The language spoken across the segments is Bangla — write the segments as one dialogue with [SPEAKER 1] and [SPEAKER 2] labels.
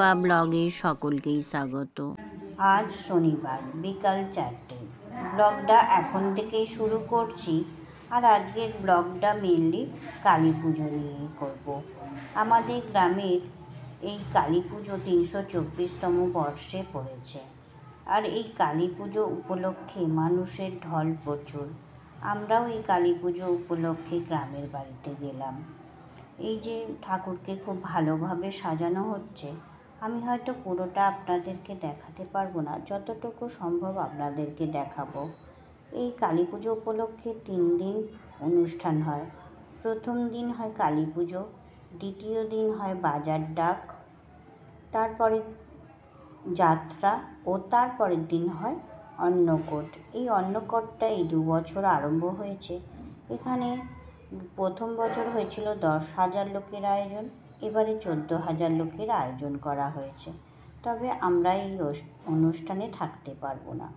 [SPEAKER 1] দীপা ব্লগে সকলকেই স্বাগত।
[SPEAKER 2] আজ শনিবার বিকাল 4টে। ব্লগটা এখন থেকেই শুরু করছি। আর আজকের ব্লগটা মেনলি কালী পুজো নিয়ে করব। আমাদের গ্রামের এই কালী পুজো 324তম বর্ষে পড়েছে। আর এই কালী পুজো উপলক্ষে মানুষের ঢল প্রচুর। আমরাও এই কালী পুজো উপলক্ষে গ্রামের বাড়িতে গেলাম। এই যে ঠাকুরকে খুব ভালোভাবে সাজানো হচ্ছে, আমি হয়তো পুরোটা আপনাদেরকে দেখাতে পারবো না, যতটুকু সম্ভব আপনাদেরকে দেখাবো। এই কালী পুজো উপলক্ষে 3 দিন অনুষ্ঠান হয়। প্রথম দিন হয় কালী পুজো, দ্বিতীয় দিন হয় বাজার ডাক, তারপরে যাত্রা ও তারপরের দিন হয় অন্নকূট। এই অন্নকূটটা এই 2 বছর আরম্ভ হয়েছে। এখানে প্রথম বছর হয়েছিল 10,000 লোকের আয়োজন, এবারে 14,000 লোকের আয়োজন করা হয়েছে। তবে আমরা এই অনুষ্ঠানে থাকতে পারবো না।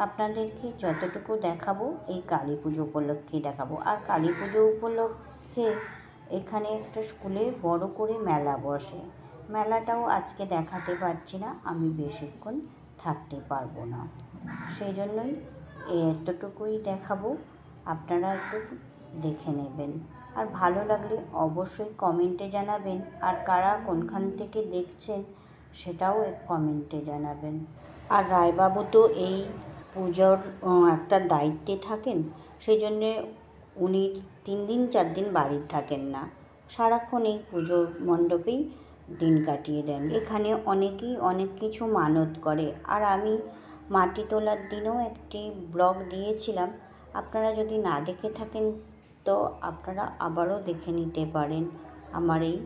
[SPEAKER 2] আপনাদেরকে যতটুকু দেখাবো এই কালী পুজো উপলক্ষে দেখাবো। আর কালী পুজো উপলক্ষে এখানে একটা স্কুলে বড় করে মেলা বসে। মেলাটাও আজকে দেখাতে পারছি না, আমি বেশিক্ষণ থাকতে পারবো না, সেই জন্যই এতটুকুই দেখাবো। আপনারা একটু দেখে নেবেন, আর ভালো লাগলে অবশ্যই কমেন্টে জানাবেন। আর কারা কোনখান থেকে দেখছেন সেটাও কমেন্টে জানাবেন। আর রায়বাবু তো এই পুজোর একটা দায়িত্বে থাকেন, সেই জন্যে উনি 3 দিন 4 দিন বাড়ির থাকেন না, সারাক্ষণ এই পুজো মণ্ডপেই দিন কাটিয়ে দেন। এখানে অনেকেই অনেক কিছু মানত করে। আর আমি মাটি তোলার দিনেও একটি ব্লগ দিয়েছিলাম, আপনারা যদি না দেখে থাকেন তো আপনারা আবারও দেখে নিতে পারেন আমার এই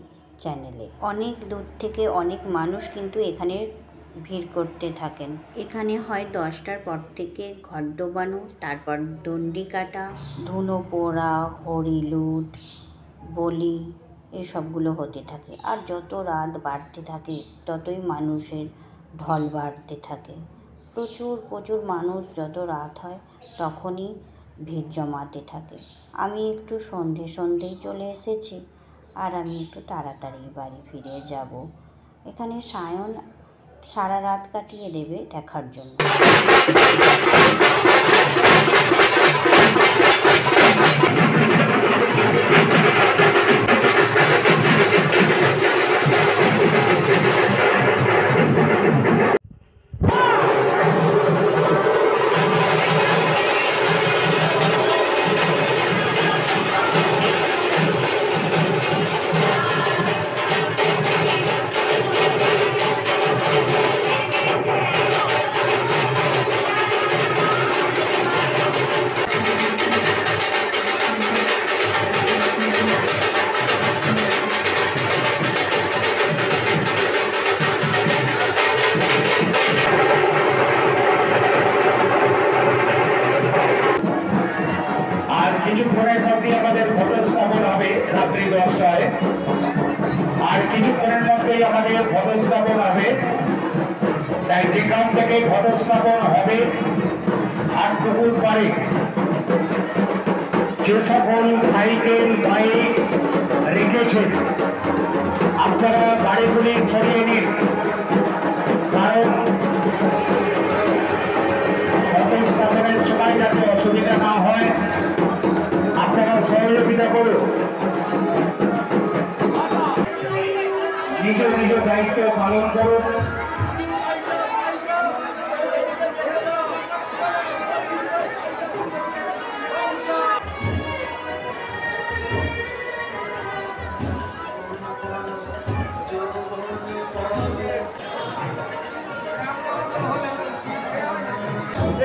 [SPEAKER 2] চ্যানেলে। অনেক দূর থেকে অনেক মানুষ কিন্তু এখানে ভিড় করতে থাকেন। এখানে হয় 10টার পর থেকে ঘট ডোবানো, তারপর দণ্ডি কাটা, ধুনো পোড়া, হরিলুট, বলি এসবগুলো হতে থাকে। আর যত রাত বাড়তে থাকে ততই মানুষের ঢল বাড়তে থাকে। প্রচুর মানুষ যত রাত হয় তখনই ভিড় জমাতে থাকে। আমি একটু সন্ধেই চলে এসেছি, আর আমি একটু তাড়াতাড়ি বাড়ি ফিরে যাব। এখানে সায়ন সারা রাত কাটিয়ে দেবে দেখার জন্য।
[SPEAKER 3] কিছুক্ষণের মধ্যেই আমাদের ঘটস্থাপন হবে রাত্রি 10টায়। আর কিছুক্ষণের মধ্যেই আমাদের ঘটস্থাপন হবে। তাই যেখান থেকে ঘটস্থাপন হবে আর পুকুর পাড়ে যে সকল সাইকেল বাইক রেখেছেন আপনারা গাড়িগুলি সরিয়ে নিন, কারণ ঘটস্থাপনের সময় যাতে অসুবিধা না হয় আপনারা সহযোগিতা করুন। নিজ দায়িত্ব পালন করুন।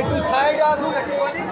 [SPEAKER 4] একটু সাইড আসুন একটুখানি।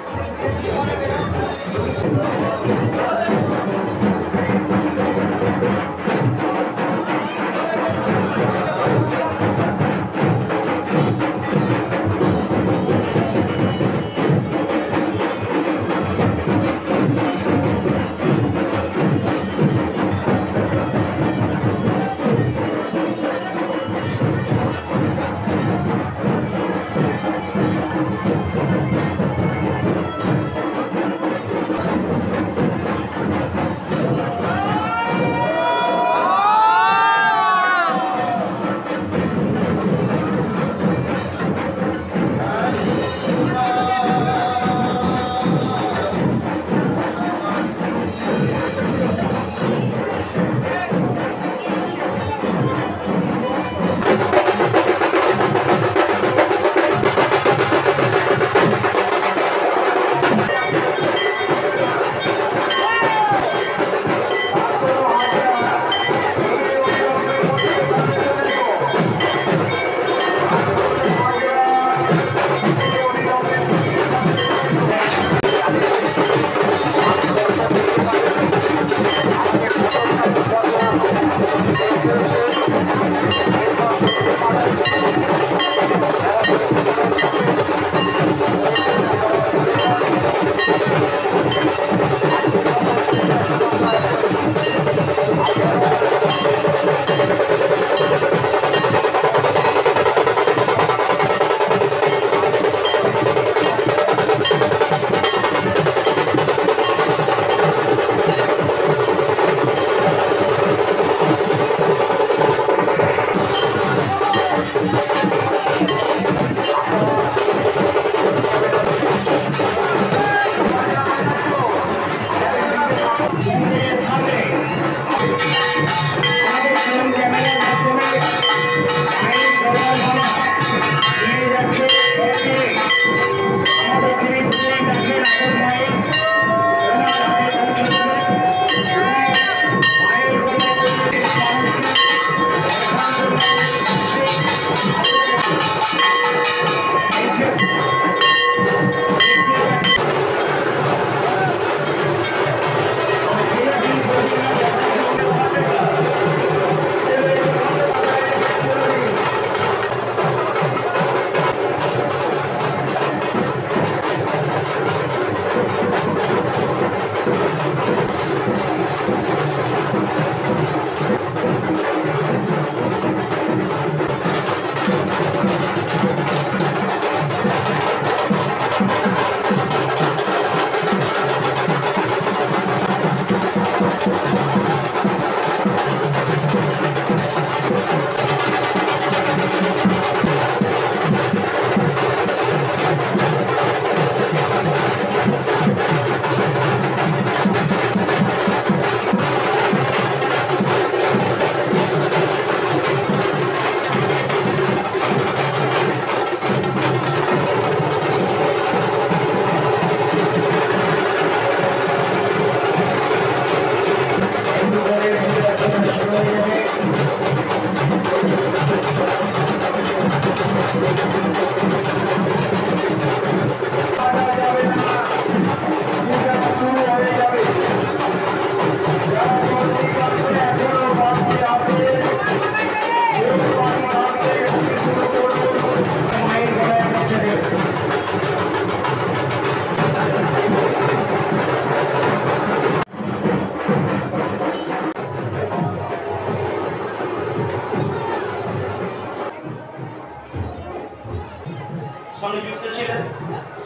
[SPEAKER 3] সংযুক্ত ছিলেন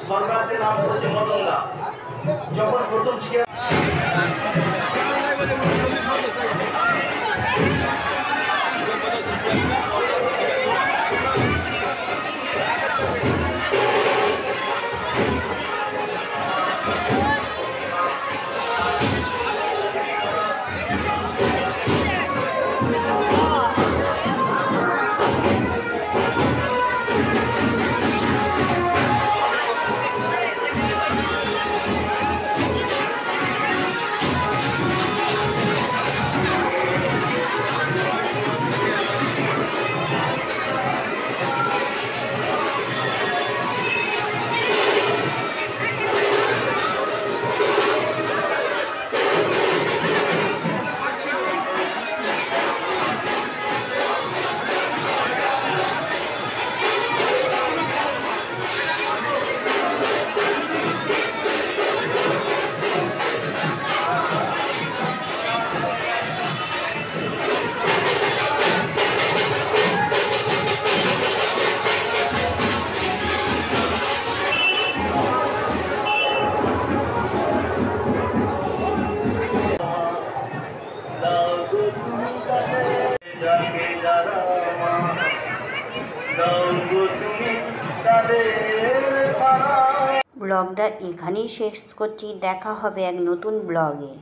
[SPEAKER 3] সরকারদের নাম হচ্ছে মদনদা। যখন প্রথম শিখে
[SPEAKER 2] ব্লগটা এখানেই শেষ করছি। দেখা হবে এক নতুন ব্লগে।